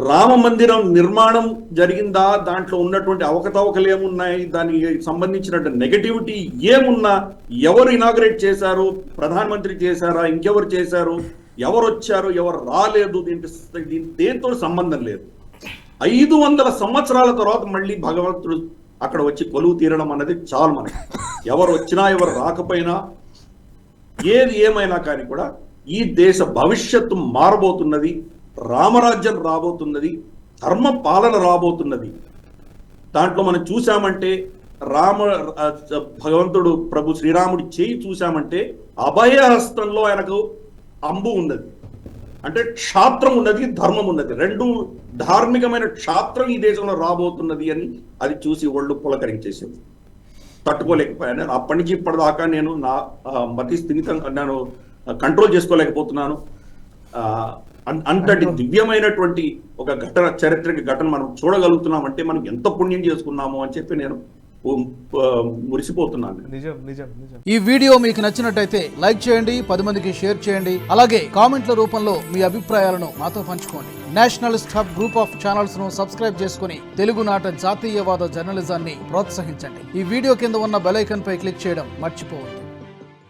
రామ మందిరం నిర్మాణం జరిగిందా, దాంట్లో ఉన్నటువంటి అవకతవకలు ఏమున్నాయి, దానికి సంబంధించిన నెగటివిటీ ఏమున్నా, ఎవరు ఇనాగ్రేట్ చేశారు, ప్రధానమంత్రి చేశారా, ఇంకెవరు చేశారు, ఎవరు వచ్చారు, ఎవరు రాలేదు, దేంతో సంబంధం లేదు. 500 సంవత్సరాల తర్వాత మళ్ళీ భగవంతుడు అక్కడ వచ్చి కొలువు తీరడం అన్నది చాలు మనకి. ఎవరు వచ్చినా ఎవరు రాకపోయినా ఏది ఏమైనా కానీ కూడా ఈ దేశ భవిష్యత్తు మారబోతున్నది, రామరాజ్యం రాబోతున్నది, ధర్మ పాలన రాబోతున్నది. దాంట్లో మనం చూసామంటే భగవంతుడు ప్రభు శ్రీరాముడి చేయి చూసామంటే అభయహస్తంలో ఆయనకు అంబు ఉన్నది, అంటే క్షాత్రం ఉన్నది, ధర్మం ఉన్నది. రెండు ధార్మికమైన క్షాత్రం ఈ దేశంలో రాబోతున్నది అని అది చూసి ఒళ్ళు పులకరించేసింది. తట్టుకోలేకపోయాను. అప్పటి నుంచి ఇప్పటిదాకా నేను నా మతి స్థిమితంగా నేను కంట్రోల్ చేసుకోలేకపోతున్నాను. అంతటి దివ్యమైనటువంటి ఒక ఘటన, చారిత్రక ఘటన మనం చూడగలుగుతున్నామంటే మనం ఎంత పుణ్యం చేసుకున్నాము అని చెప్పి నేను మురిసిపోతున్నాను. నిజం నిజం నిజం. ఈ వీడియో మీకు నచ్చినట్టయితే లైక్ చేయండి, 10 మందికి షేర్ చేయండి. అలాగే కామెంట్ల రూపంలో మీ అభిప్రాయాలను మాతో పంచుకోండి. Nationalist hub group of channels ను సబ్స్క్రైబ్ చేసుకుని తెలుగునాట జాతీయవాద జర్నలిజాన్ని ప్రోత్సహించండి. ఈ వీడియో కింద ఉన్న బెల్ ఐకాన్ పై క్లిక్ చేయడం మర్చిపోవద్దు.